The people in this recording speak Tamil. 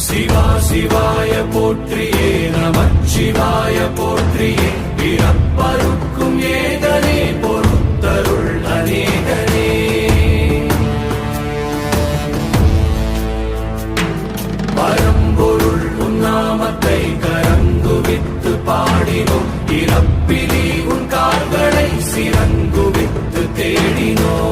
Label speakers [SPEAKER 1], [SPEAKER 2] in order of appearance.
[SPEAKER 1] சிவா சிவாய போற்றியே நமச்சிவாய போற்றியே பிறப்பருக்கும் ஏகனே பொறுத்தருள் அநேகனே பரம்பொருள் உன்னாமத்தை கரங்குவித்து பாடினோம் இறப்பிலி உன் கால்களை சிறங்குவித்து தேடினோம்